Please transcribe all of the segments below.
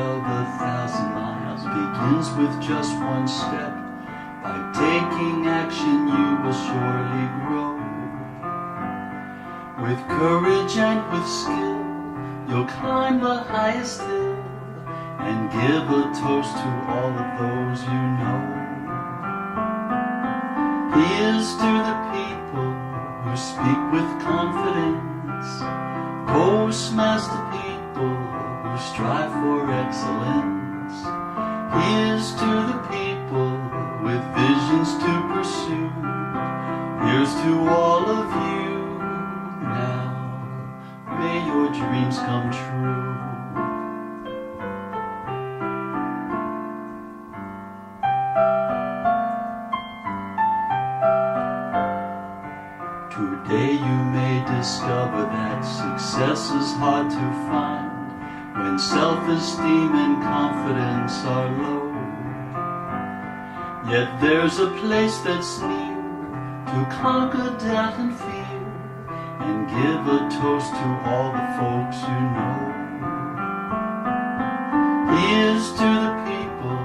of 1,000 miles begins with just one step. By taking action you will surely grow. With courage and with skill you'll climb the highest hill and give a toast to all of those you know. Here's to the people who speak with confidence, Postmaster people who strive for excellence. Here's to the people with visions to pursue. Here's to all of you now, may your dreams come true. Today you may discover that success is hard to find when self-esteem and confidence are low. Yet there's a place that's near to conquer doubt and fear and give a toast to all the folks you know. Here's to the people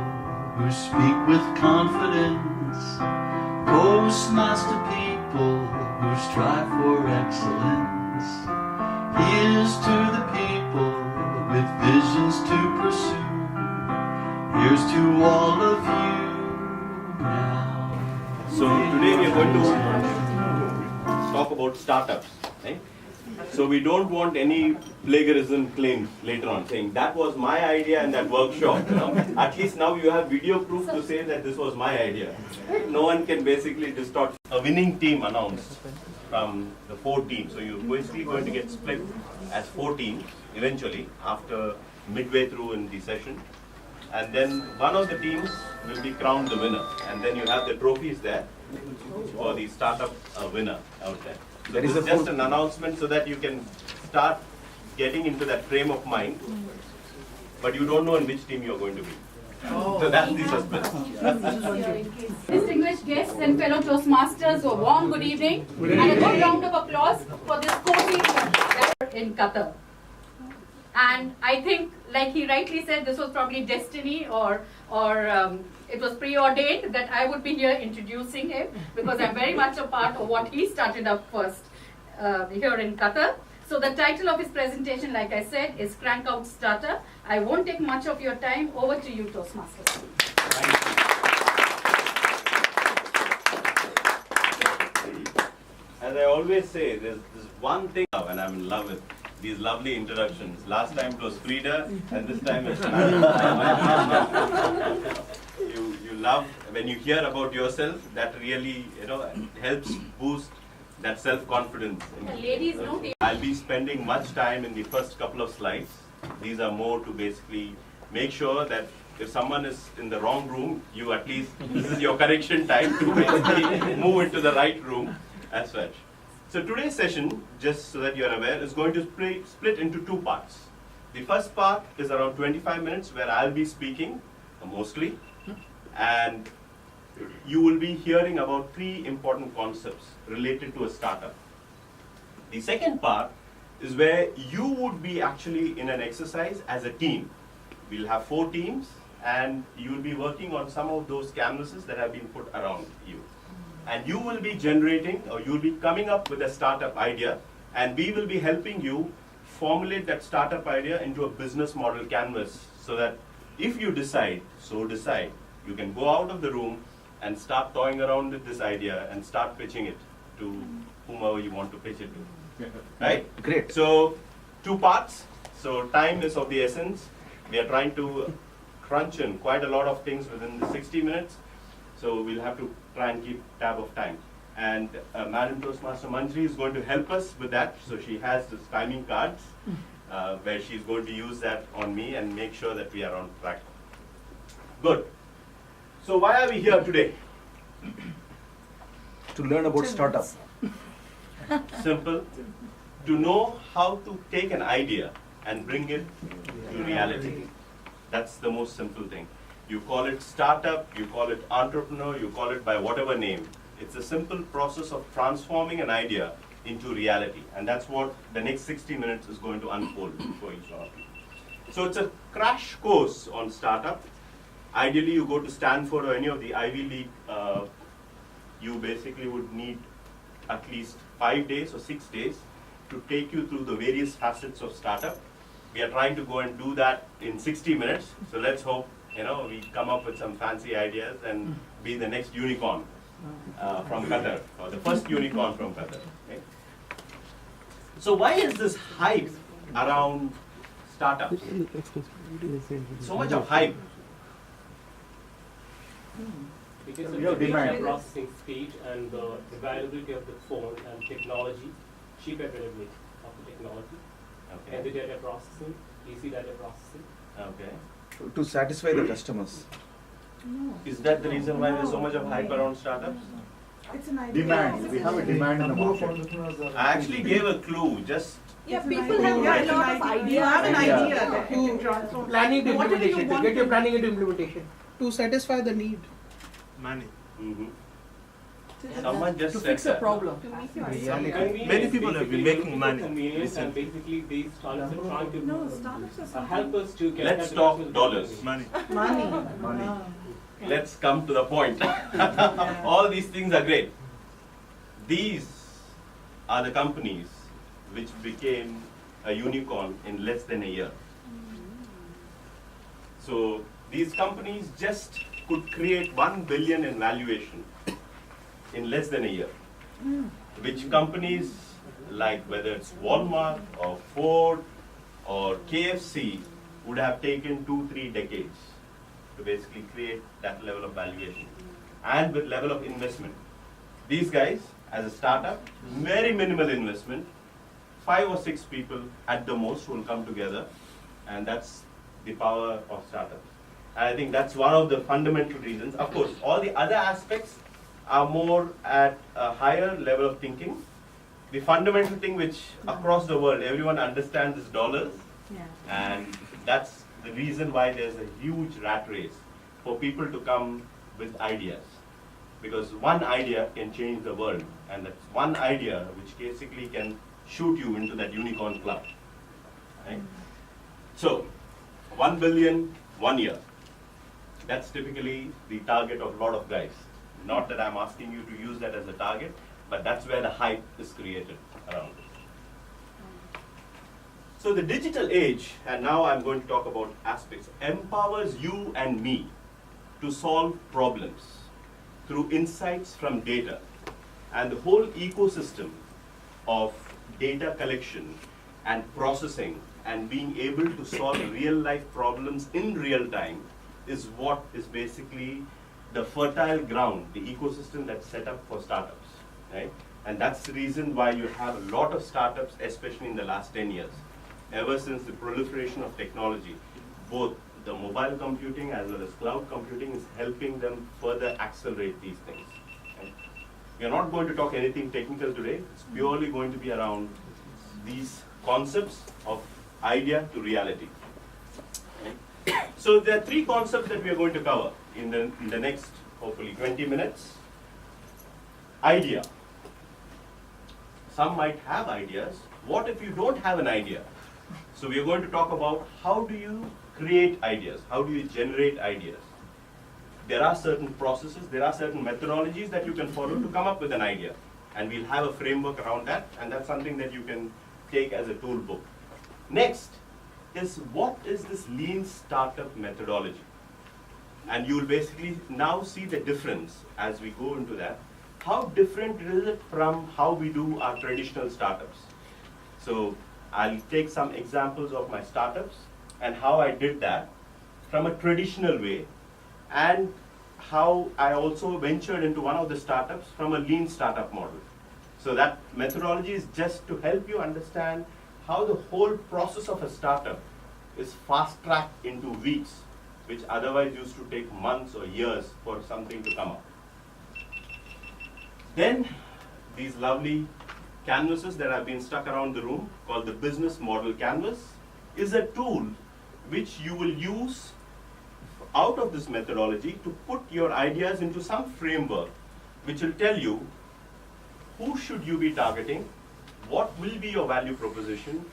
who speak with confidence, Postmaster people who strive for excellence. Here's to the people with visions to pursue. Here's to all of you now. So today we are going to talk about startups, right? So we don't want any plagiarism claims later on saying that was my idea in that workshop. You know? At least now you have video proof to say that this was my idea. No one can basically distort. A winning team announced from the 4 teams. So you're basically going to get split as 4 teams eventually after midway through in the session. And then one of the teams will be crowned the winner. And then you have the trophies there for the startup winner out there. So this is just an announcement so that you can start getting into that frame of mind, but you don't know in which team you're going to be. So that's the suspense. Distinguished guests and fellow Toastmasters, a warm good evening and a good round of applause for this coaching in Qatar. And I think, like he rightly said, this was probably destiny or it was preordained that I would be here introducing him because I'm very much a part of what he started up first here in Qatar. So the title of his presentation, like I said, is Crankout-Startup. I won't take much of your time. Over to you, Toastmasters. As I always say, there's one thing, and I'm in love with these lovely introductions. Last time it was Frida, and this time it's you love when you hear about yourself. That really helps boost that self-confidence. Ladies, no. I'll be spending much time in the first couple of slides. These are more to basically make sure that if someone is in the wrong room, you at least, this is your correction time to basically move into the right room as such. So today's session, just so that you're aware, is going to split into 2 parts. The first part is around 25 minutes where I'll be speaking mostly, and you will be hearing about 3 important concepts related to a startup. The second part is where you would be actually in an exercise as a team. We'll have 4 teams and you'll be working on some of those canvases that have been put around you. And you will be generating, or you'll be coming up with a startup idea, and we will be helping you formulate that startup idea into a business model canvas so that if you decide, you can go out of the room and start toying around with this idea and start pitching it to whomever you want to pitch it to. Right? Great. So 2 parts. So time is of the essence. We are trying to crunch in quite a lot of things within the 60 minutes. So we'll have to try and keep tab of time. And Madam Toastmaster Manjri is going to help us with that. So she has this timing cards where she's going to use that on me and make sure that we are on track. Good. So why are we here today? To learn about startup. Simple. To know how to take an idea and bring it to reality. That's the most simple thing. You call it startup, you call it entrepreneur, you call it by whatever name. It's a simple process of transforming an idea into reality. And that's what the next 60 minutes is going to unfold for each one of you. So it's a crash course on startup. Ideally, you go to Stanford or any of the Ivy League, you basically would need at least 5 days or 6 days to take you through the various facets of startup. We are trying to go and do that in 60 minutes. So let's hope, we come up with some fancy ideas and be the next unicorn from Qatar, or the first unicorn from Qatar. Okay? So why is this hype around startups? So much of hype. Because of the data processing speed and the availability of the phone and technology, cheap availability of the technology, Okay. and the data processing, easy data processing. Okay. To satisfy the customers. Is that the reason why there's so much of hype around startups? It's an idea. Demand. We have a demand in the market. I actually gave a clue. Just Yeah, people have a lot of ideas. You have an Yeah. idea that you can transform. Planning to What do you implementation, to want get your to- planning into implementation. To satisfy the need. Money. mhm. Someone just To said fix a that. problem. Many people have been making money Convenience, and recently. basically these startups are trying to No, startups are help us to get Let's that talk national dollars. convenience. Money. Money. Let's come to the point. All these things are great. These are the companies which became a unicorn in less than a year. So these companies just could create 1 billion in valuation in less than a year. Which companies like whether it's Walmart or Ford or KFC would have taken 2-3 decades to basically create that level of valuation and with level of investment. These guys, as a startup, very minimal investment, 5 or 6 people at the most will come together, and that's the power of startups. And I think that's one of the fundamental reasons. Of course, all the other aspects are more at a higher level of thinking. The fundamental thing which across the world everyone understands is dollars, and that's the reason why there's a huge rat race for people to come with ideas. Because one idea can change the world, and that's one idea which basically can shoot you into that unicorn club. Right? So, 1 billion, 1 year. That's typically the target of a lot of guys. Not that I'm asking you to use that as a target, but that's where the hype is created around it. So the digital age, and now I'm going to talk about aspects, empowers you and me to solve problems through insights from data. And the whole ecosystem of data collection and processing and being able to solve real life problems in real time is what is basically the fertile ground, the ecosystem that's set up for startups, right? And that's the reason why you have a lot of startups, especially in the last 10 years, ever since the proliferation of technology, both the mobile computing as well as cloud computing is helping them further accelerate these things. Right? We are not going to talk anything technical today. It's purely going to be around these concepts of idea to reality. Right? So there are 3 concepts that we are going to cover in the next, hopefully, 20 minutes. Idea. Some might have ideas. What if you don't have an idea? So we are going to talk about how do you create ideas? How do you generate ideas? There are certain processes, there are certain methodologies that you can follow to come up with an idea. And we'll have a framework around that, and that's something that you can take as a tool book. Next is, what is this lean startup methodology? And you'll basically now see the difference as we go into that. How different is it from how we do our traditional startups? So I'll take some examples of my startups and how I did that from a traditional way, and how I also ventured into one of the startups from a lean startup model. So that methodology is just to help you understand how the whole process of a startup is fast-tracked into weeks, which otherwise used to take months or years for something to come up. Then these lovely canvases that have been stuck around the room, called the business model canvas, is a tool which you will use out of this methodology to put your ideas into some framework which will tell you who should you be targeting, what will be your value proposition,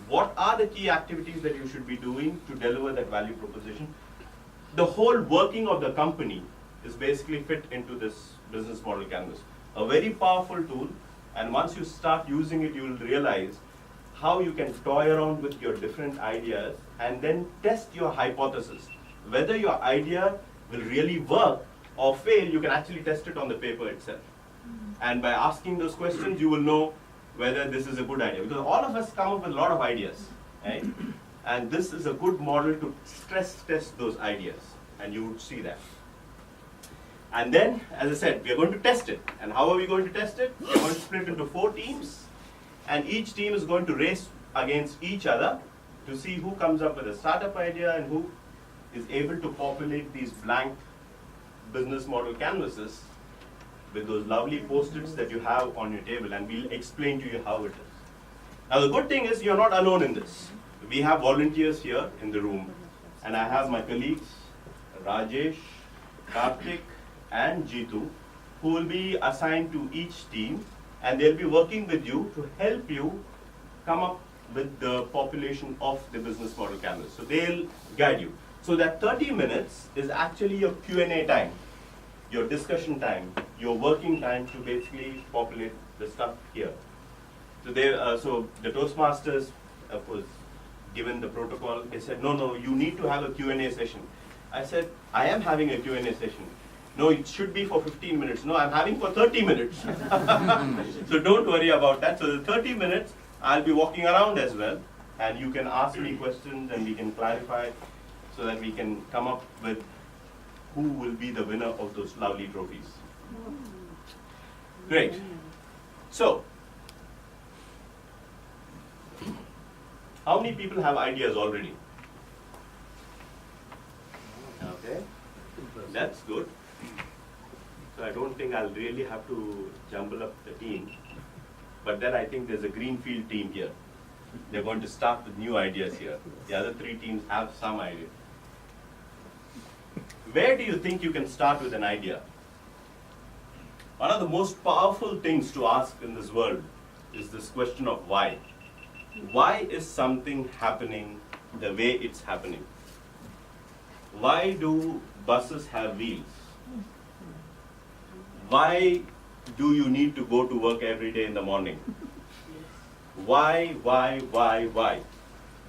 what are the key activities that you should be doing to deliver that value proposition. The whole working of the company is basically fit into this business model canvas. A very powerful tool, and once you start using it, you will realize how you can toy around with your different ideas and then test your hypothesis. Whether your idea will really work or fail, you can actually test it on the paper itself. And by asking those questions, you will know whether this is a good idea. Because all of us come up with a lot of ideas, right? And this is a good model to stress test those ideas, and you would see that. And then, as I said, we are going to test it. And how are we going to test it? We are going to split into 4 teams, and each team is going to race against each other to see who comes up with a startup idea and who is able to populate these blank business model canvases with those lovely post-its that you have on your table, and we'll explain to you how it is. Now the good thing is you're not alone in this. We have volunteers here in the room, and I have my colleagues, Rajesh, Karthik, and Jitu, who will be assigned to each team, and they'll be working with you to help you come up with the population of the business model canvas. So they'll guide you. So that 30 minutes is actually your Q&A time, your discussion time, your working time to basically populate the stuff here. So so the Toastmasters, of course, given the protocol, they said, no, you need to have a Q&A session. I said, I am having a Q&A session. No, it should be for 15 minutes. No, I'm having for 30 minutes. So don't worry about that. So the 30 minutes, I'll be walking around as well, and you can ask me questions and we can clarify so that we can come up with who will be the winner of those lovely trophies. Great. So, how many people have ideas already? Okay, that's good. So I don't think I'll really have to jumble up the team. But then I think there's a greenfield team here. They're going to start with new ideas here. The other 3 teams have some idea. Where do you think you can start with an idea? One of the most powerful things to ask in this world is this question of why. Why is something happening the way it's happening? Why do buses have wheels? Why do you need to go to work every day in the morning? Why?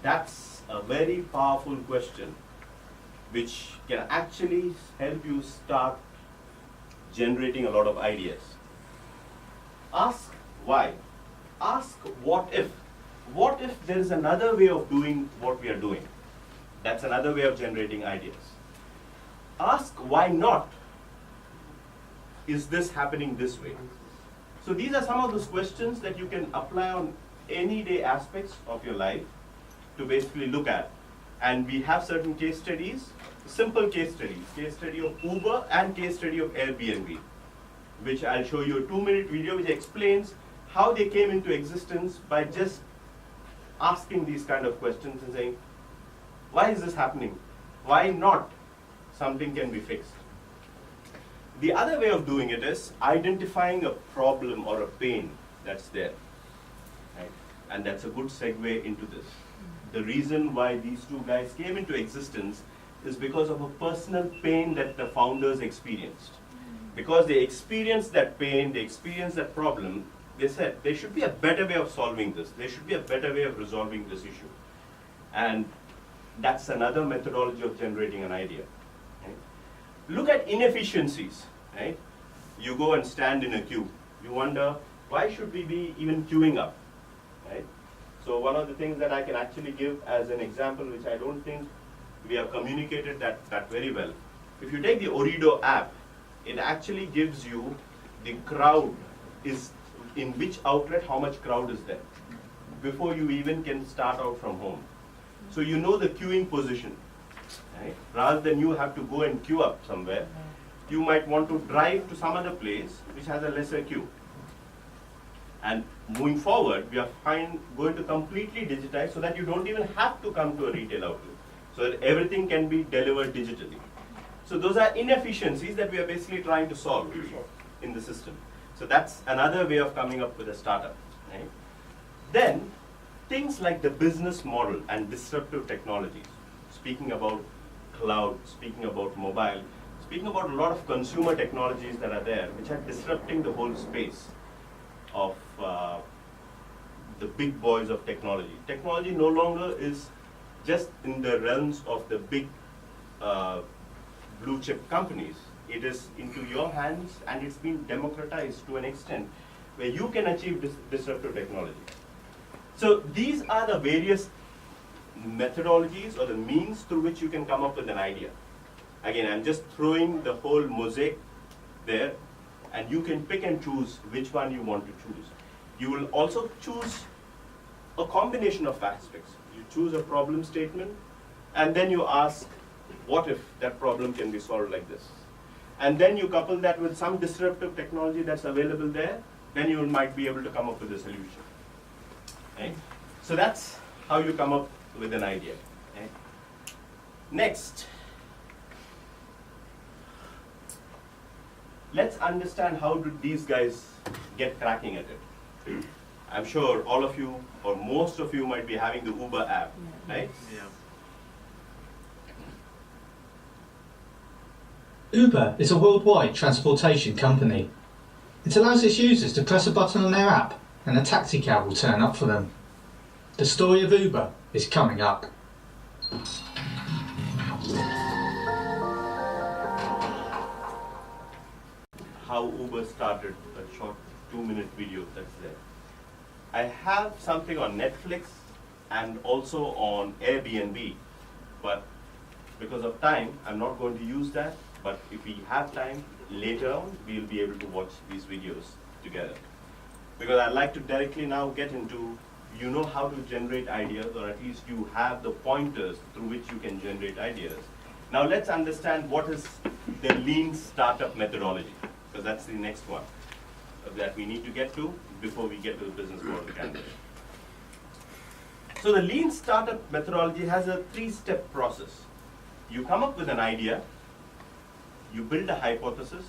That's a very powerful question which can actually help you start generating a lot of ideas. Ask why. Ask what if. What if there is another way of doing what we are doing? That's another way of generating ideas. Ask why not. Is this happening this way? So these are some of those questions that you can apply on any day aspects of your life to basically look at. And we have certain case studies, simple case studies, case study of Uber and case study of Airbnb, which I'll show you a 2-minute video which explains how they came into existence by just asking these kind of questions and saying, why is this happening? Why not? Something can be fixed. The other way of doing it is identifying a problem or a pain that's there. Right? And that's a good segue into this. The reason why these 2 guys came into existence is because of a personal pain that the founders experienced. Because they experienced that pain, they experienced that problem, they said there should be a better way of solving this. There should be a better way of resolving this issue. And that's another methodology of generating an idea. Right? Look at inefficiencies. Right? You go and stand in a queue. You wonder, why should we be even queuing up? Right? So one of the things that I can actually give as an example, which I don't think we have communicated that very well. If you take the Orido app, it actually gives you the crowd is in which outlet, how much crowd is there, before you even can start out from home. So you know the queuing position. Right? Rather than you have to go and queue up somewhere, you might want to drive to some other place which has a lesser queue. And moving forward, we are going to completely digitize so that you don't even have to come to a retail outlet. So that everything can be delivered digitally. So those are inefficiencies that we are basically trying to solve in the system. So that's another way of coming up with a startup. Right? Then, things like the business model and disruptive technologies, speaking about cloud, speaking about mobile, speaking about a lot of consumer technologies that are there, which are disrupting the whole space of the big boys of technology. Technology no longer is just in the realms of the big blue chip companies. It is into your hands, and it's been democratized to an extent where you can achieve disruptive technology. So these are the various methodologies or the means through which you can come up with an idea. Again, I'm just throwing the whole mosaic there, and you can pick and choose which one you want to choose. You will also choose a combination of aspects. You choose a problem statement, and then you ask, what if that problem can be solved like this? And then you couple that with some disruptive technology that's available there, then you might be able to come up with a solution. Okay? So that's how you come up with an idea. Okay? Next, let's understand how did these guys get cracking at it. I'm sure all of you or most of you might be having the Uber app, right? Yeah. Uber is a worldwide transportation company. It allows its users to press a button on their app and a taxi cab will turn up for them. The story of Uber is coming up. How Uber started, a short 2-minute video that's there. I have something on Netflix and also on Airbnb, but because of time, I'm not going to use that. But if we have time, later on, we'll be able to watch these videos together. Because I'd like to directly now get into, you know how to generate ideas, or at least you have the pointers through which you can generate ideas. Now let's understand what is the lean startup methodology, because that's the next one that we need to get to before we get to the business model canvas. So the lean startup methodology has a 3-step process. You come up with an idea, you build a hypothesis,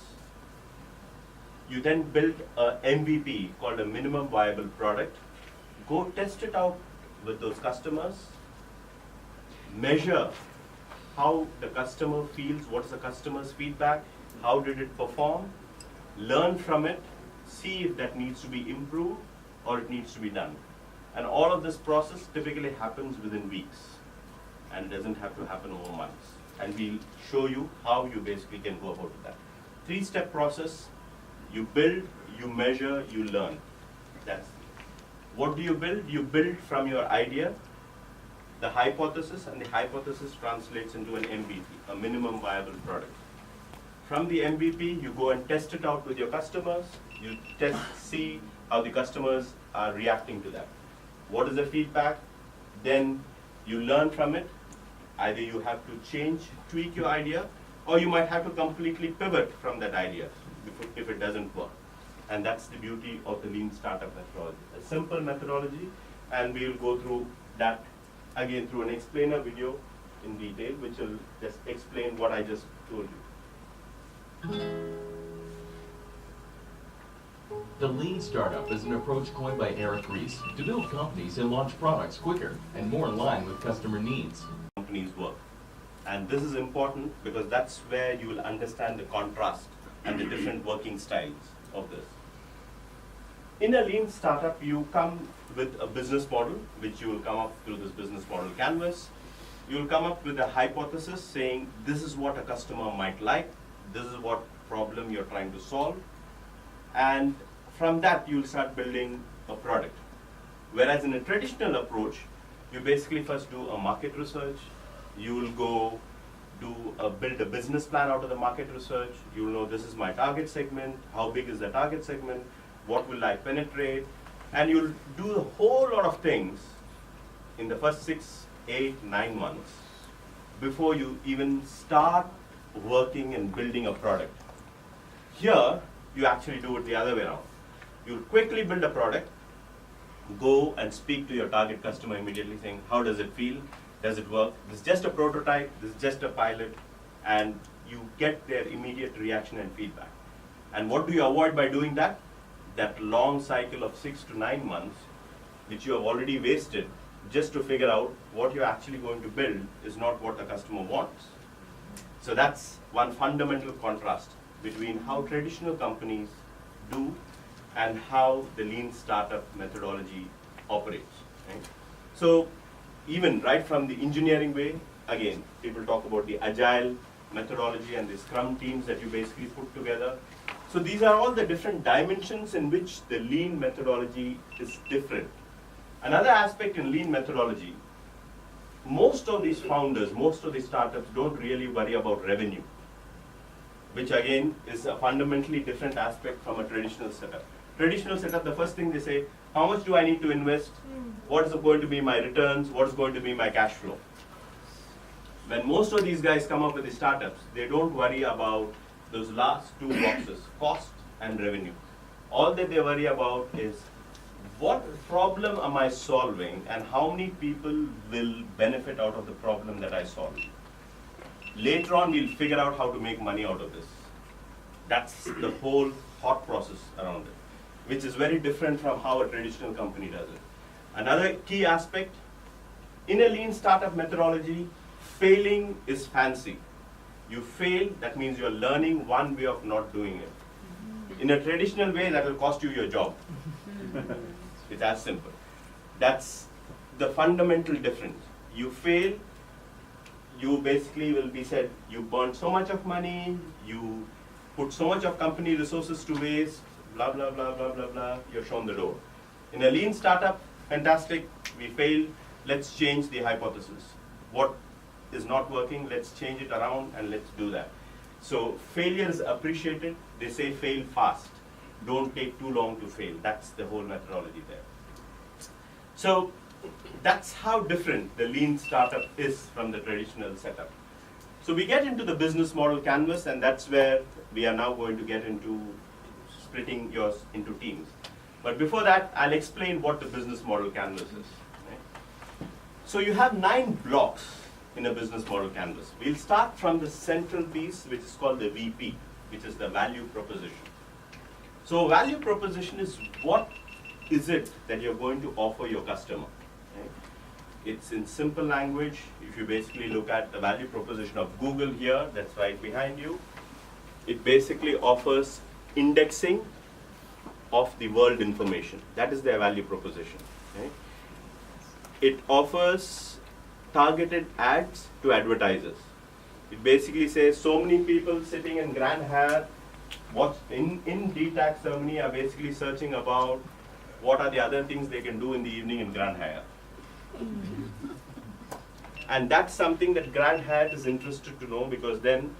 you then build a MVP called a minimum viable product, go test it out with those customers, measure how the customer feels, what is the customer's feedback, how did it perform, learn from it, see if that needs to be improved or it needs to be done. And all of this process typically happens within weeks, and it doesn't have to happen over months. And we'll show you how you basically can go about that. 3-step process: you build, you measure, you learn. That's what do you build? You build from your idea, the hypothesis, and the hypothesis translates into an MVP, a minimum viable product. From the MVP, you go and test it out with your customers. You see how the customers are reacting to that. What is the feedback? Then you learn from it. Either you have to change, tweak your idea, or you might have to completely pivot from that idea if it doesn't work. And that's the beauty of the lean startup methodology. A simple methodology, and we'll go through that again through an explainer video in detail, which will just explain what I just told you. The lean startup is an approach coined by Eric Ries to build companies and launch products quicker and more in line with customer needs. Companies work. And this is important because that's where you will understand the contrast and the different working styles of this. In a lean startup, you come with a business model, which you will come up through this business model canvas. You will come up with a hypothesis saying, this is what a customer might like, this is what problem you're trying to solve, and from that you'll start building a product. Whereas in a traditional approach, you basically first do a market research, you will go build a business plan out of the market research, you will know this is my target segment, how big is the target segment, what will I penetrate, and you'll do a whole lot of things in the first 6, 8, 9 months before you even start working and building a product. Here, you actually do it the other way around. You'll quickly build a product, go and speak to your target customer immediately saying, how does it feel? Does it work? This is just a prototype, this is just a pilot, and you get their immediate reaction and feedback. And what do you avoid by doing that? That long cycle of 6 to 9 months which you have already wasted just to figure out what you're actually going to build is not what the customer wants. So that's one fundamental contrast between how traditional companies do and how the lean startup methodology operates. Right? So even right from the engineering way, again, people talk about the agile methodology and the scrum teams that you basically put together. So these are all the different dimensions in which the lean methodology is different. Another aspect in lean methodology, most of these founders, most of these startups don't really worry about revenue, which again is a fundamentally different aspect from a traditional setup. Traditional setup, the first thing they say, how much do I need to invest? What is going to be my returns? What is going to be my cash flow? When most of these guys come up with the startups, they don't worry about those last two boxes, cost and revenue. All that they worry about is what problem am I solving and how many people will benefit out of the problem that I solve. Later on, we'll figure out how to make money out of this. That's the whole thought process around it, which is very different from how a traditional company does it. Another key aspect, in a lean startup methodology, failing is fancy. You fail, that means you're learning one way of not doing it. In a traditional way, that will cost you your job. It's as simple. That's the fundamental difference. You fail, you basically will be said, you burned so much of money, you put so much of company resources to waste, blah, blah, blah, blah, blah, blah, you're shown the door. In a lean startup, fantastic, we failed, let's change the hypothesis. What is not working, let's change it around and let's do that. So failure is appreciated. They say fail fast. Don't take too long to fail. That's the whole methodology there. So that's how different the lean startup is from the traditional setup. So we get into the business model canvas, and that's where we are now going to get into splitting yours into teams. But before that, I'll explain what the business model canvas is. Right? So you have 9 blocks in a business model canvas. We'll start from the central piece, which is called the VP, which is the value proposition. So value proposition is what is it that you're going to offer your customer. Right? It's in simple language. If you basically look at the value proposition of Google here, that's right behind you, it basically offers indexing of the world information. That is their value proposition. Right? It offers targeted ads to advertisers. It basically says so many people sitting in Grand Hyatt in DTAC ceremony are basically searching about what are the other things they can do in the evening in Grand Hyatt. And that's something that Grand Hyatt is interested to know, because then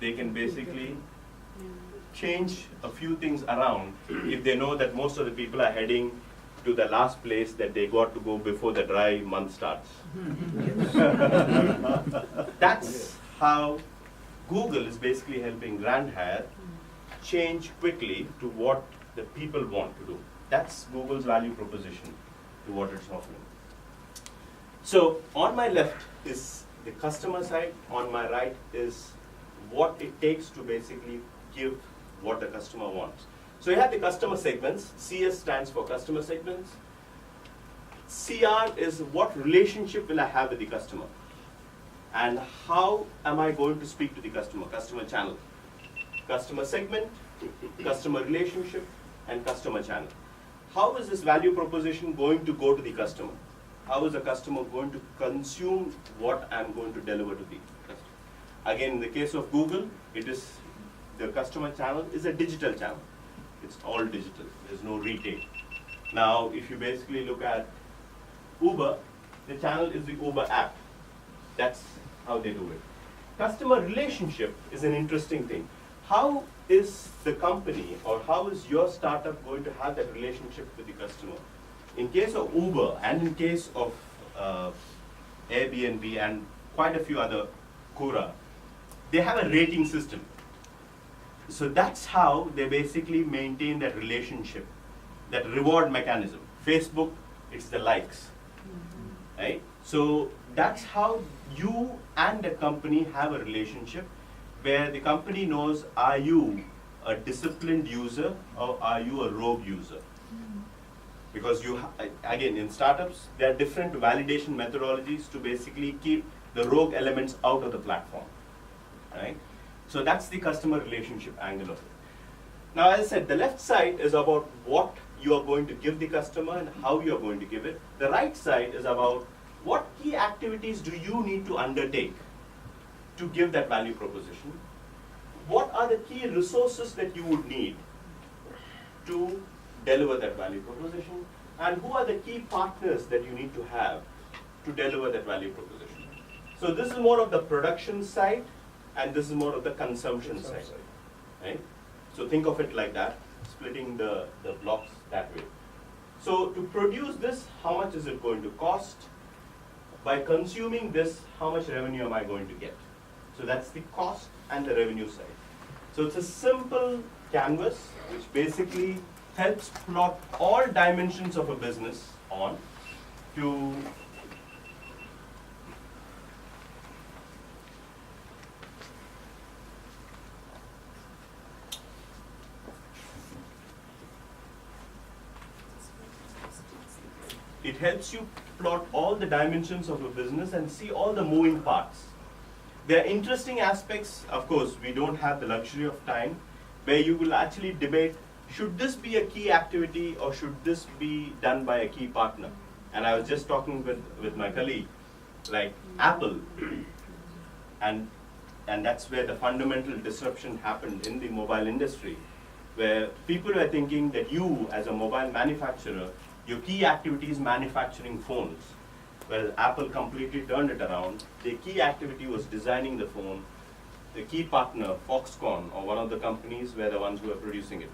they can basically change a few things around if they know that most of the people are heading to the last place that they got to go before the dry month starts. That's how Google is basically helping Grand Hyatt change quickly to what the people want to do. That's Google's value proposition to what it's offering. So on my left is the customer side, on my right is what it takes to basically give what the customer wants. So you have the customer segments. CS stands for customer segments. CR is what relationship will I have with the customer, and how am I going to speak to the customer, customer channel. Customer segment, customer relationship, and customer channel. How is this value proposition going to go to the customer? How is the customer going to consume what I'm going to deliver to the customer? Again, in the case of Google, it is the customer channel is a digital channel. It's all digital. There's no retail. Now, if you basically look at Uber, the channel is the Uber app. That's how they do it. Customer relationship is an interesting thing. How is the company, or how is your startup going to have that relationship with the customer? In case of Uber and in case of Airbnb and quite a few other Quora, they have a rating system. So that's how they basically maintain that relationship, that reward mechanism. Facebook, it's the likes, right? So that's how you and the company have a relationship, where the company knows, are you a disciplined user or are you a rogue user? Because again, in startups, there are different validation methodologies to basically keep the rogue elements out of the platform, right? So that's the customer relationship angle of it. Now, as I said, the left side is about what you are going to give the customer and how you are going to give it. The right side is about what key activities do you need to undertake to give that value proposition. What are the key resources that you would need to deliver that value proposition, and who are the key partners that you need to have to deliver that value proposition. So this is more of the production side, and this is more of the consumption side, right? So think of it like that, splitting the blocks that way. So to produce this, how much is it going to cost? By consuming this, how much revenue am I going to get? So that's the cost and the revenue side. So it's a simple canvas which basically helps plot all dimensions of a business on to it helps you plot all the dimensions of a business and see all the moving parts. There are interesting aspects, of course, we don't have the luxury of time, where you will actually debate, should this be a key activity or should this be done by a key partner? And I was just talking with my colleague, like Apple, and that's where the fundamental disruption happened in the mobile industry, where people were thinking that you, as a mobile manufacturer, your key activity is manufacturing phones. Well, Apple completely turned it around. The key activity was designing the phone. The key partner, Foxconn, or one of the companies, were the ones who were producing it.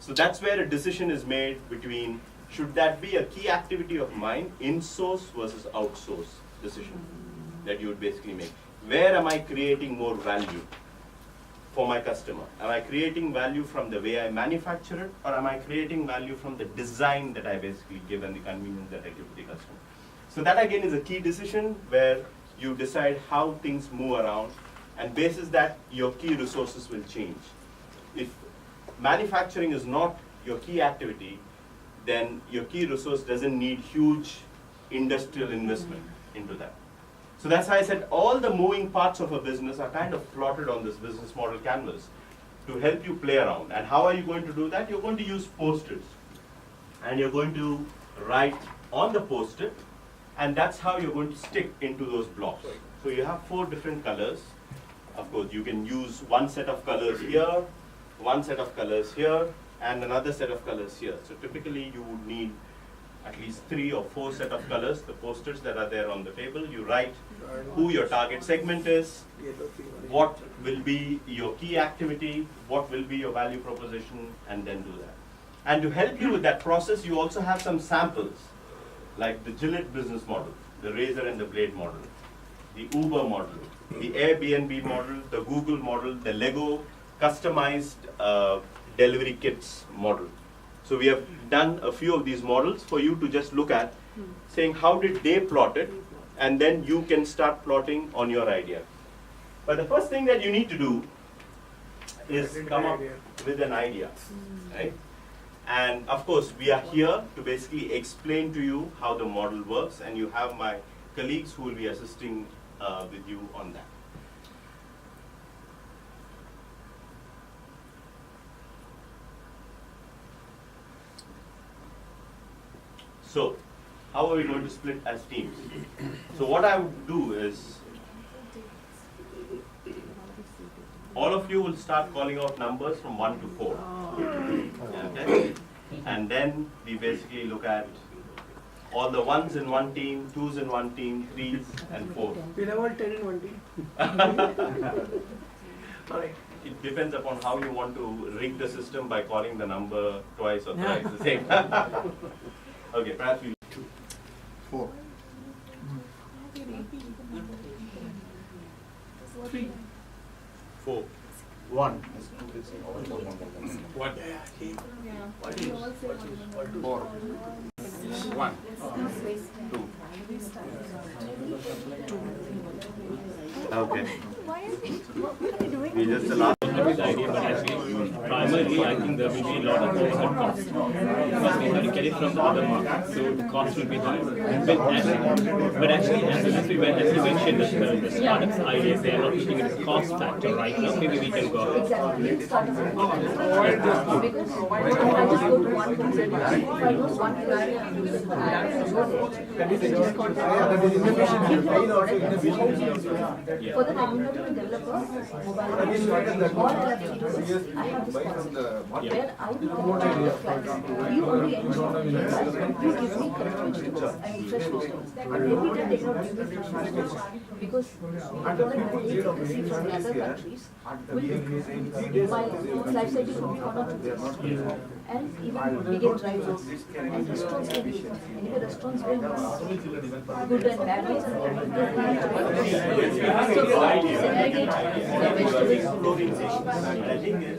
So that's where a decision is made between, should that be a key activity of mine, in-source versus outsource decision that you would basically make. Where am I creating more value for my customer? Am I creating value from the way I manufacture it, or am I creating value from the design that I basically give and the convenience that I give to the customer? So that again is a key decision where you decide how things move around, and basis that your key resources will change. If manufacturing is not your key activity, then your key resource doesn't need huge industrial investment into that. So that's why I said all the moving parts of a business are kind of plotted on this business model canvas to help you play around. And how are you going to do that? You're going to use post-its, and you're going to write on the post-it, and that's how you're going to stick into those blocks. So you have 4 different colors. Of course, you can use one set of colors here, one set of colors here, and another set of colors here. So typically you would need at least 3 or 4 set of colors, the post-its that are there on the table. You write who your target segment is, what will be your key activity, what will be your value proposition, and then do that. And to help you with that process, you also have some samples, like the Gillette business model, the razor and the blade model, the Uber model, the Airbnb model, the Google model, the Lego customized delivery kits model. So we have done a few of these models for you to just look at, saying how did they plot it, and then you can start plotting on your idea. But the first thing that you need to do is come up with an idea, right? And of course, we are here to basically explain to you how the model works, and you have my colleagues who will be assisting with you on that. So, how are we going to split as teams? So what I would do is, all of you will start calling out numbers from 1 to 4. Okay? And then we basically look at all the 1s in one team, 2s in one team, 3s and 4s. We'll have all 10 in one team. Alright. It depends upon how you want to rig the system by calling the number twice or thrice the same. Okay, perhaps we 4. 3. 4. 1. What? 4. 1. 2. Okay. What are you doing? We just the last. This idea, but actually, primarily, I think there will be a lot of overhead costs because we have to get it from the other market, so the cost will be high. But actually, as you mentioned, the startups ideas, they are not looking at the cost factor right now. Maybe we can go. Exactly. Because I just go to one concert, if I know one client, I go there, I just contact for the developer, mobile application, all I have to do is I have this concept where I will connect with clients. You only enjoy you give me correct vegetables and fresh vegetables. And every time they cannot give me fresh vegetables because the rate of receipt from the other countries will increase. My life cycle will be 1 or 2 years. And even we get dry fruits and restaurants will be, anyway restaurants will good and bad ways and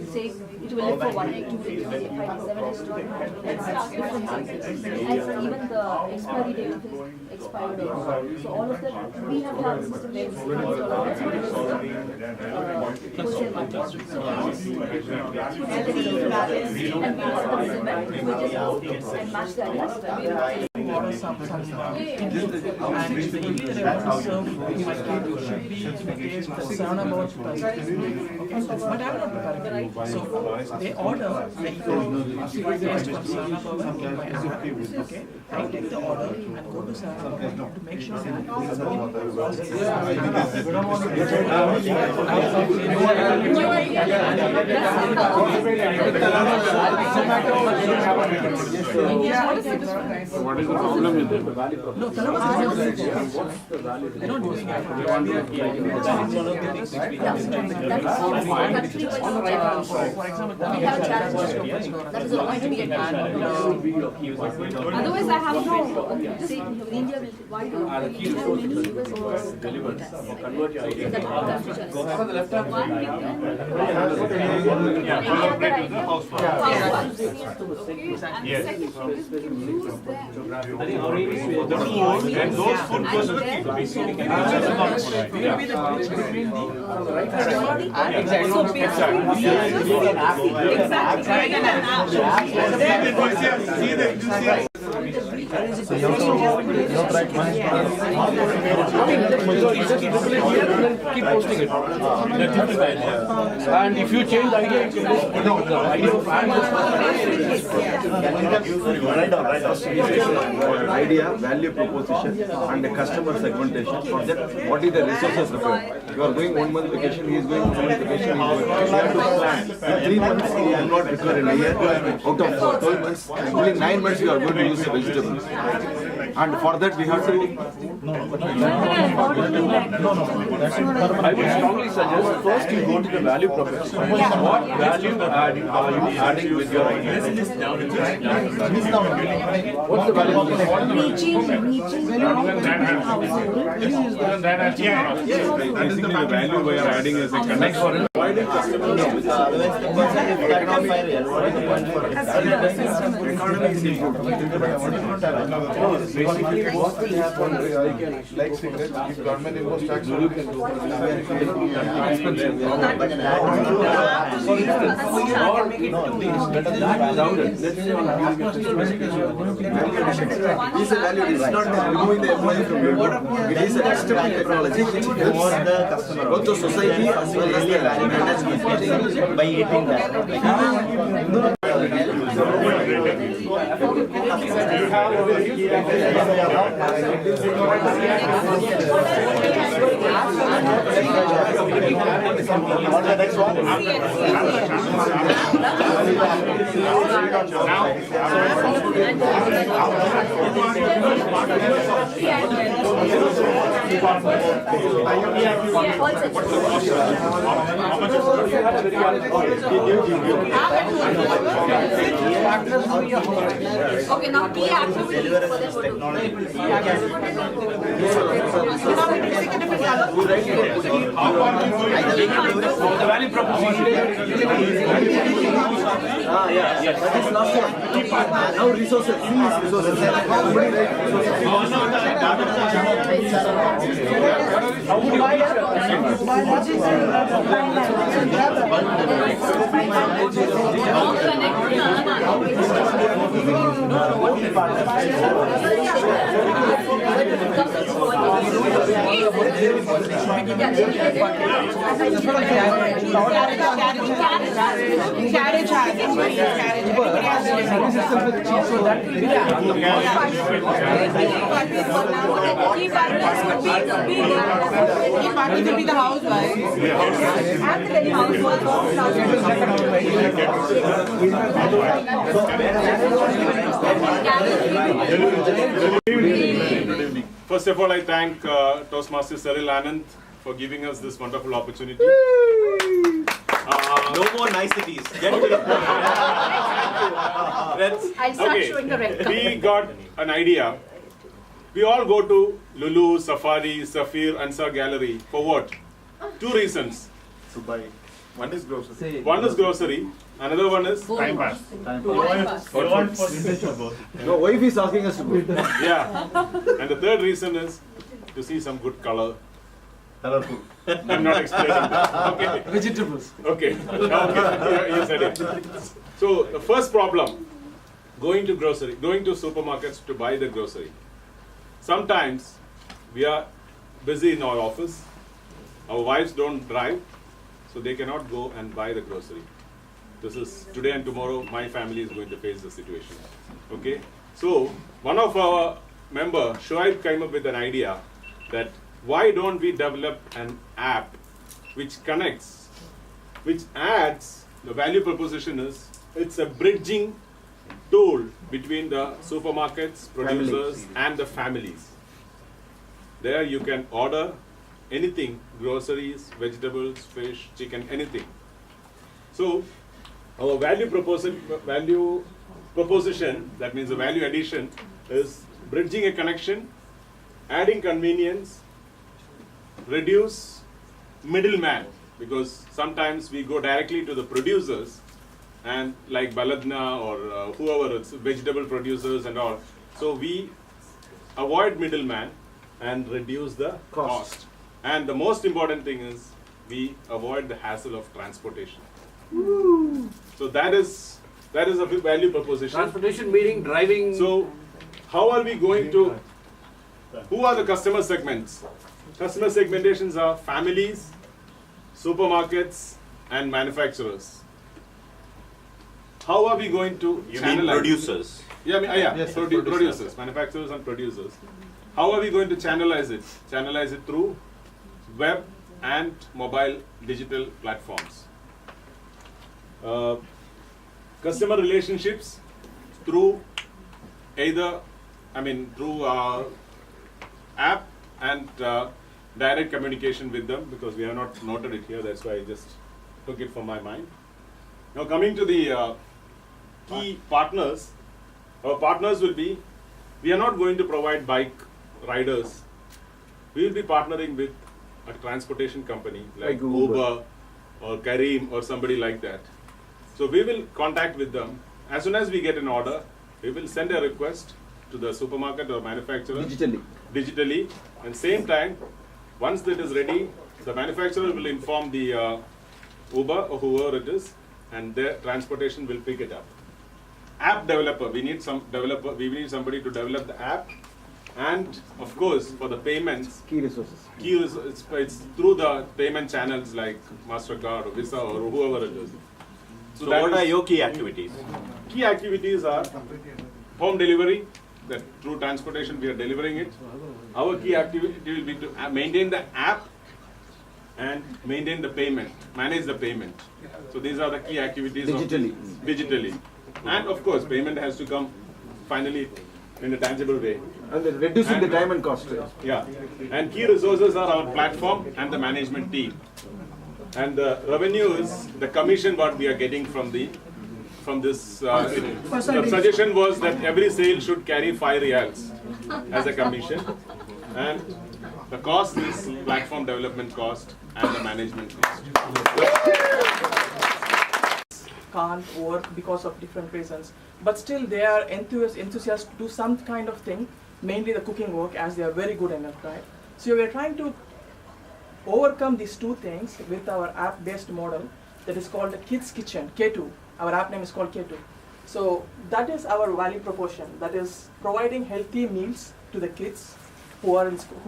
say it will live for 1 week, 2 weeks, 5 days, 7 days, and even the expiry date of his expired date. So all of that we have to have a system where it's wholesale market. And and match the ideas. But I'm not preparing. So they order like based on Sana Bhavan in my app. Okay, I take the order and go to Sana Bhavan to make sure that What is the problem with them? no, they're not using it. For example, That is all to be otherwise I have no see India will why do And those food goes to the Keep posting it. And if you change the idea, you can the idea of idea, value proposition, and the customer segmentation. For that, what is the resources required? You are going 1 month vacation, he is going 1 month vacation, he is going. You have to plan. In 3 months, you will not require in a year. Out of 12 months, only 9 months you are going to use the vegetables. And for that, we have to. I would strongly suggest first you go to the value proposition. What value are you adding with your idea? What's the value proposition? Basically, the value we are adding is a connect for avoiding customers with What will happen like cigarettes, if government impose tax, you can do. This is a value, it's not removing the employee from your work. It is a customer technology which helps the customer, both the society as well as the management by eating that. On the next one. Okay, now key activity for the technology. The value proposition. Yes. That is last one. Now resources. Resources. How would you Carriage has it. Everybody has it. So that will be the key partners would be the housewife. First of all, I thank Toastmaster Cyril Anand for giving us this wonderful opportunity. No more niceties. Get to the point. I'll start showing the red color. We got an idea. We all go to Lulu, Safari, Safir, Ansar Gallery. For what? Two reasons. To buy. One is grocery. One is grocery. Another one is Time pass. No, wife is asking us to go. yeah. And the third reason is to see some good color. Colorful. I'm not explaining that. Okay. Vegetables. Okay. Okay. You said it. So the first problem, going to supermarkets to buy the grocery. Sometimes we are busy in our office. Our wives don't drive, so they cannot go and buy the grocery. This is today and tomorrow. My family is going to face the situation. Okay. So one of our member, Shoaib, came up with an idea that why don't we develop an app which connects, which adds, the value proposition is, it's a bridging tool between the supermarkets, producers, and the families. There you can order anything, groceries, vegetables, fish, chicken, anything. So our value proposition, that means the value addition, is bridging a connection, adding convenience, reduce middleman, because sometimes we go directly to the producers, and like Baladna or whoever, it's vegetable producers and all. So we avoid middleman and reduce the cost. And the most important thing is we avoid the hassle of transportation. So that is a big value proposition. Transportation meaning driving. So how are we going to, who are the customer segments? Customer segmentations are families, supermarkets, and manufacturers. How are we going to You mean producers? Yeah, yes, producers, manufacturers and producers. How are we going to channelize it? Channelize it through web and mobile digital platforms. Customer relationships through either, through app and direct communication with them, because we have not noted it here, that's why I just took it from my mind. Now coming to the key partners, our partners will be, we are not going to provide bike riders. We will be partnering with a transportation company like Uber or Kareem or somebody like that. So we will contact with them. As soon as we get an order, we will send a request to the supermarket or manufacturer digitally, and same time, once that is ready, the manufacturer will inform the Uber or whoever it is, and their transportation will pick it up. App developer, we need somebody to develop the app, and of course for the payments, Key resources. It's through the payment channels like MasterCard or Visa or whoever it is. So what are your key activities? Key activities are home delivery, that through transportation we are delivering it. Our key activity will be to maintain the app and maintain the payment, manage the payment. So these are the key activities digitally. And of course, payment has to come finally in a tangible way. And then reducing the time and cost. Yeah. And key resources are our platform and the management team. And the revenue is the commission what we are getting from this. The suggestion was that every sale should carry 5 riyals as a commission. And the cost is platform development cost and the management cost. Can't work because of different reasons, but still they are enthusiasts to do some kind of thing, mainly the cooking work, as they are very good enough, right? So we are trying to overcome these two things with our app-based model that is called the Kids Kitchen, K2. Our app name is called K2. So that is our value proposition, that is providing healthy meals to the kids who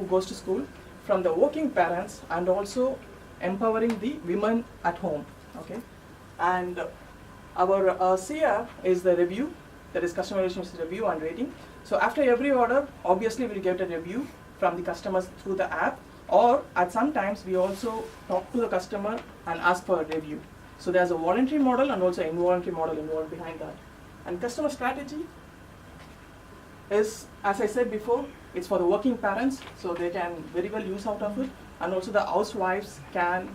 goes to school from the working parents and also empowering the women at home. Okay, and our CR is the review, that is customer relationship review and rating. So after every order, obviously we'll get a review from the customers through the app, or at some times we also talk to the customer and ask for a review. So there's a voluntary model and also involuntary model involved behind that. And customer strategy is, as I said before, it's for the working parents, so they can very well use out of it, and also the housewives can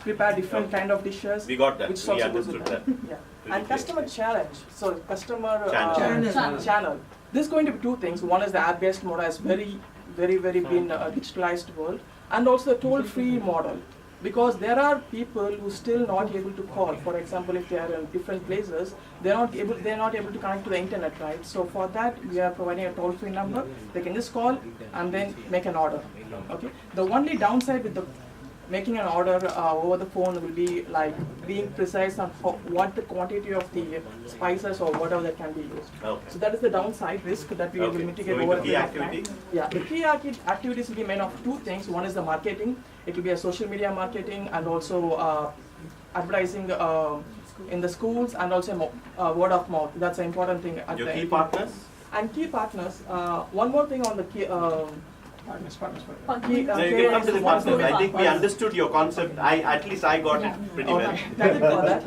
prepare different kind of dishes. We got that. Which We also goes with understood that. Yeah. And customer challenge, so customer Channel. channel. This is going to be two things. One is the app-based model, has very been digitalized world, and also the toll-free model. Because there are people who still not able to call. For example, if they are in different places, they're not able to connect to the internet, right? So for that, we are providing a toll-free number. They can just call and then make an order. Okay. The only downside with the making an order over the phone will be like being precise on what the quantity of the spices or whatever that can be used. Okay. So that is the downside risk that we will mitigate So over the the key time. activities? Yeah, the key activities will be made of two things. One is the marketing. It will be a social media marketing and also advertising in the schools and also word of mouth. That's an important thing. Your key partners? And key partners. One more thing on the key. No, you can come to the partners. I think we understood your concept. At least I got it pretty well. Thank you for that.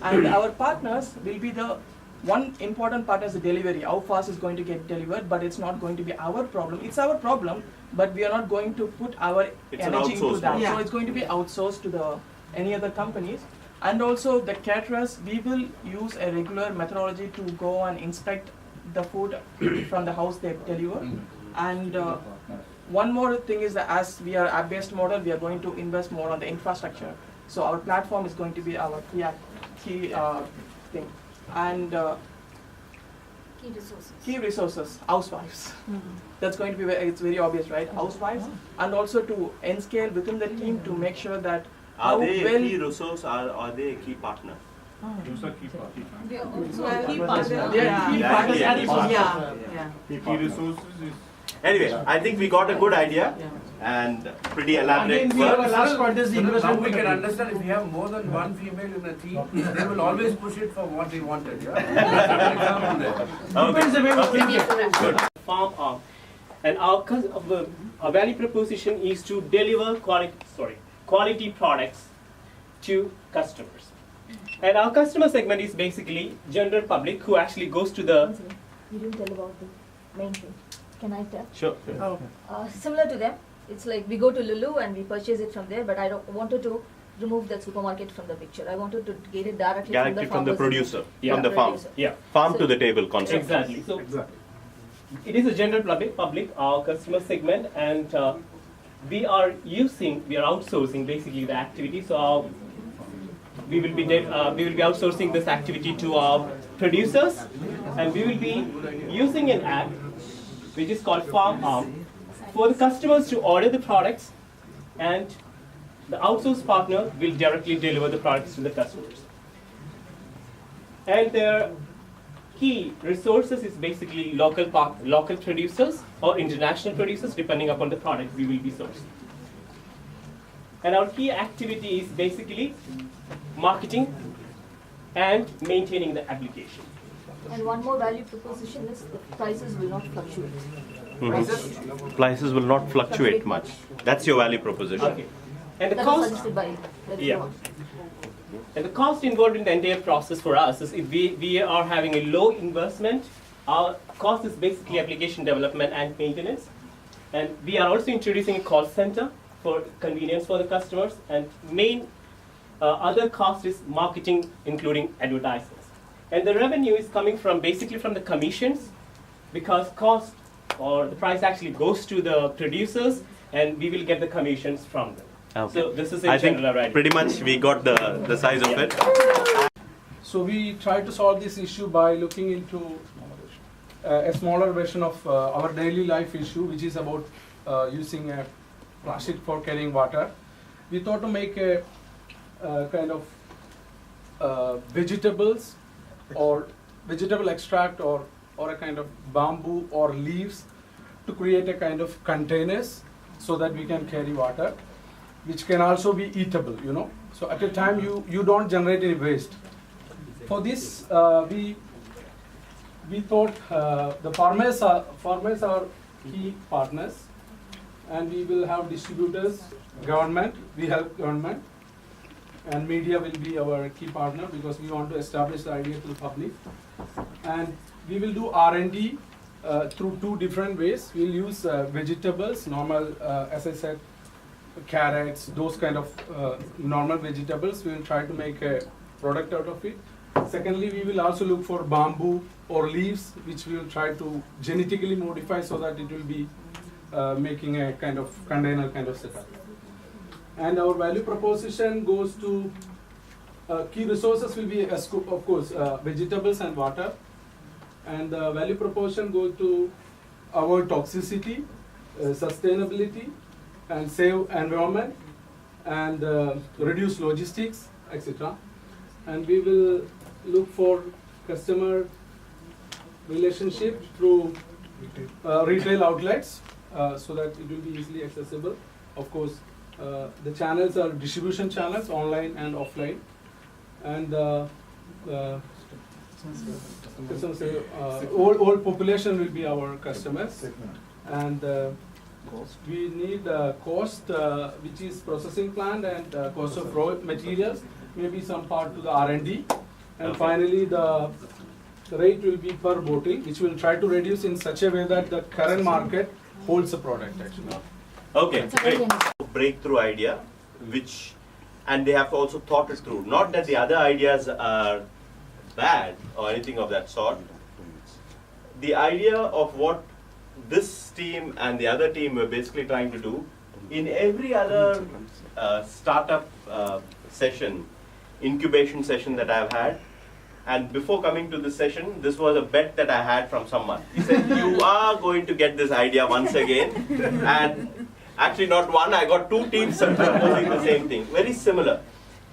And our partners will be the one important part is the delivery. How fast is going to get delivered, but it's not going to be our problem. It's our problem, but we are not going to put our energy into that. So it's going to be outsourced to the any other companies. And also the caterers, we will use a regular methodology to go and inspect the food from the house they deliver. And one more thing is that as we are app-based model, we are going to invest more on the infrastructure. So our platform is going to be our key thing. And key resources, housewives. That's going to be it's very obvious, right? Housewives, and also to scale within the team to make sure that Are they a key resource or are they a key partner? Those are key partners. They are also a key partner. They are key partners. Key resources is. Anyway, I think we got a good idea and pretty elaborate. Again, we have a last point is the investment. Now we can understand if we have more than one female in a team, they will always push it for what they wanted. Depends the way we think. Good. Farm arm. And our value proposition is to deliver quality products to customers. And our customer segment is basically general public who actually goes to the. You didn't tell about the main thing. Can I tell? Sure. Similar to them, it's like we go to Lulu and we purchase it from there, but I wanted to remove that supermarket from the picture. I wanted to get it directly from the producer, from the farm. Yeah. Farm to the table concept. Exactly. So it is a general public, our customer segment, and we are outsourcing basically the activity. So we will be outsourcing this activity to our producers, and we will be using an app which is called Farm Arm for the customers to order the products, and the outsourced partner will directly deliver the products to the customers. And their key resources is basically local producers or international producers, depending upon the product we will be sourcing. And our key activity is basically marketing and maintaining the application. And one more value proposition is the prices will not fluctuate. Prices will not fluctuate much. That's your value proposition. Okay. And the That cost. was suggested by And the cost involved in the entire process for us is if we are having a low investment, our cost is basically application development and maintenance. And we are also introducing a call center for convenience for the customers. And main other cost is marketing, including advertisements. And the revenue is coming from basically from the commissions, because cost or the price actually goes to the producers, and we will get the commissions from them. Okay. So this is in general already. Pretty much we got the size of it. So we try to solve this issue by looking into a smaller version of our daily life issue, which is about using a plastic for carrying water. We thought to make a kind of vegetables or vegetable extract or a kind of bamboo or leaves to create a kind of containers so that we can carry water, which can also be eatable, you know. So at a time you don't generate any waste. For this, we thought the farmers are key partners, and we will have distributors, government, we help government, and media will be our key partner because we want to establish the idea to the public. And we will do R&D through two different ways. We'll use vegetables, normal, as I said, carrots, those kind of normal vegetables. We'll try to make a product out of it. Secondly, we will also look for bamboo or leaves, which we will try to genetically modify so that it will be making a kind of container kind of setup. And our value proposition goes to key resources will be, of course, vegetables and water. And the value proposition goes to avoid toxicity, sustainability, and save environment, and reduce logistics, etc. And we will look for customer relationship through retail outlets so that it will be easily accessible. Of course, the channels are distribution channels, online and offline. And all population will be our customers. And we need cost, which is processing plant, and cost of raw materials, maybe some part to the R&D. And finally, the rate will be per bottle, which we'll try to reduce in such a way that the current market holds the product actually. Okay, great. Breakthrough idea, and they have also thought it through. Not that the other ideas are bad or anything of that sort. The idea of what this team and the other team were basically trying to do, in every other startup session, incubation session that I've had, and before coming to this session, this was a bet that I had from someone. He said, you are going to get this idea once again. And actually not one, I got two teams proposing the same thing. Very similar.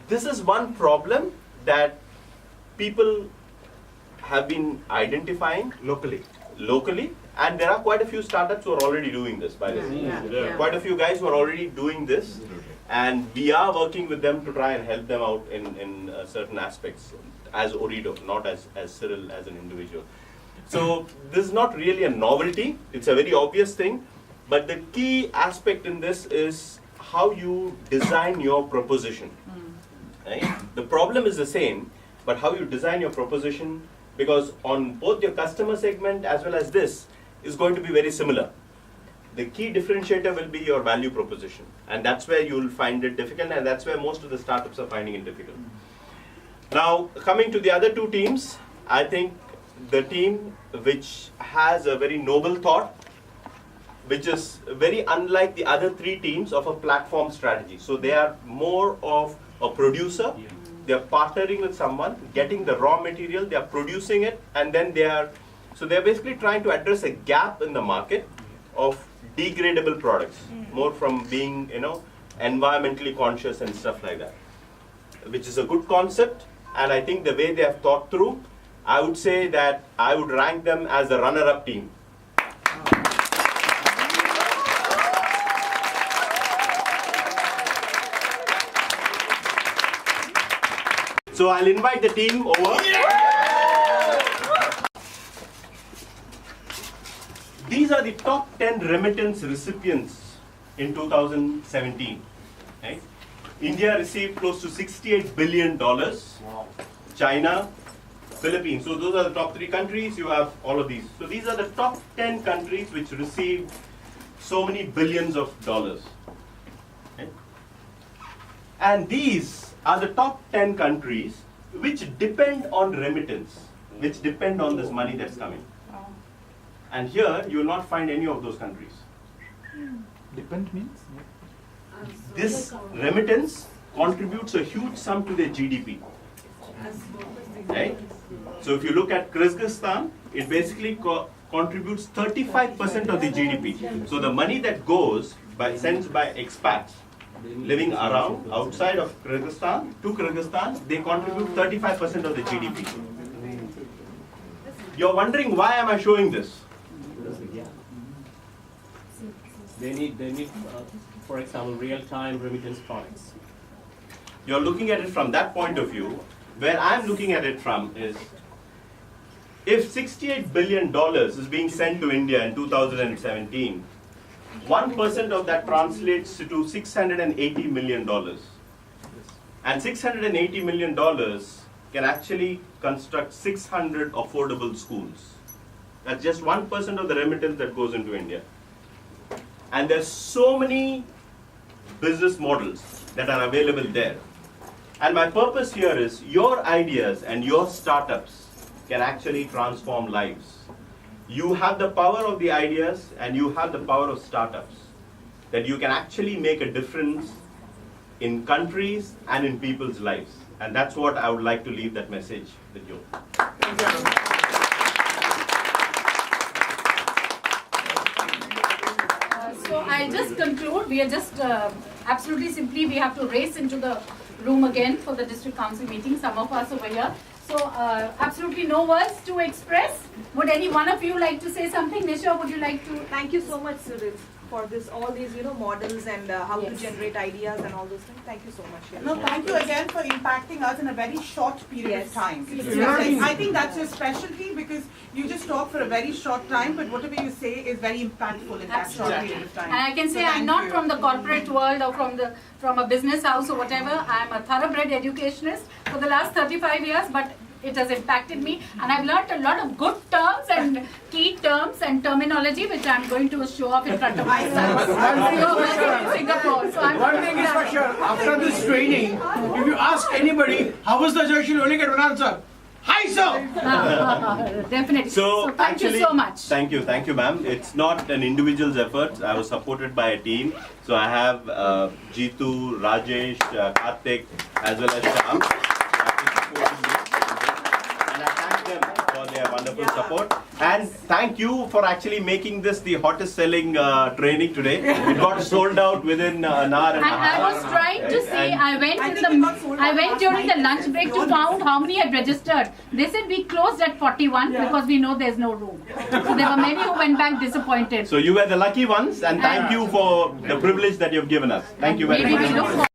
This is one problem that people have been identifying locally. And there are quite a few startups who are already doing this, by the way. Quite a few guys who are already doing this. And we are working with them to try and help them out in certain aspects as Orido, not as Cyril as an individual. So this is not really a novelty. It's a very obvious thing. But the key aspect in this is how you design your proposition. Right? The problem is the same, but how you design your proposition, because on both your customer segment as well as this is going to be very similar. The key differentiator will be your value proposition, and that's where you'll find it difficult, and that's where most of the startups are finding it difficult. Now, coming to the other two teams, I think the team which has a very noble thought, which is very unlike the other three teams of a platform strategy. So they are more of a producer. They are partnering with someone, getting the raw material, they are producing it, and then they're basically trying to address a gap in the market of degradable products, more from being, environmentally conscious and stuff like that, which is a good concept. And I think the way they have thought through, I would say that I would rank them as the runner-up team. So I'll invite the team over. These are the top 10 remittance recipients in 2017. Right? India received close to $68 billion. China, Philippines. So those are the top 3 countries. You have all of these. So these are the top 10 countries which received so many billions of dollars. Okay? And these are the top 10 countries which depend on remittance, which depend on this money that's coming. And here you will not find any of those countries. Depend means? This remittance contributes a huge sum to their GDP. Right? So if you look at Kyrgyzstan, it basically contributes 35% of the GDP. So the money that goes sent by expats living around outside of Kyrgyzstan to Kyrgyzstan, they contribute 35% of the GDP. You're wondering, why am I showing this? They need, for example, real-time remittance products. You're looking at it from that point of view. Where I'm looking at it from is, if $68 billion is being sent to India in 2017, 1% of that translates to $680 million. And $680 million can actually construct 600 affordable schools. That's just 1% of the remittance that goes into India. And there's so many business models that are available there. And my purpose here is your ideas and your startups can actually transform lives. You have the power of the ideas and you have the power of startups, that you can actually make a difference in countries and in people's lives. And that's what I would like to leave that message with you. So I'll just conclude. We are just absolutely simply, we have to race into the room again for the district council meeting, some of us over here. So absolutely no words to express. Would any one of you like to say something? Nisha, would you like to? Thank you so much, Cyril, for this, all these, models and how to generate ideas and all those things. Thank you so much. Yeah. No, thank you again for impacting us in a very short period of time. I think that's your specialty, because you just talk for a very short time, but whatever you say is very impactful in that short period of time. And I can say I'm not from the corporate world or from a business house or whatever. I'm a thoroughbred educationist for the last 35 years, but it has impacted me, and I've learned a lot of good terms and key terms and terminology which I'm going to show off in front of my son. in Singapore. So One thing is for sure, after this training, if you ask anybody, how was the journey, you'll only get one answer. Hi, sir! Definitely. So thank you so much. Thank you, ma'am. It's not an individual's effort. I was supported by a team. So I have Jeetu, Rajesh, Karthik, as well as Shyam. For their wonderful support, and thank you for actually making this the hottest selling training today. It got sold out within an hour and a half. I was trying to see. I went during the lunch break to count how many had registered. They said we closed at 41 because we know there's no room. So there were many who went back disappointed. So you were the lucky ones, and thank you for the privilege that you've given us. Thank you very much.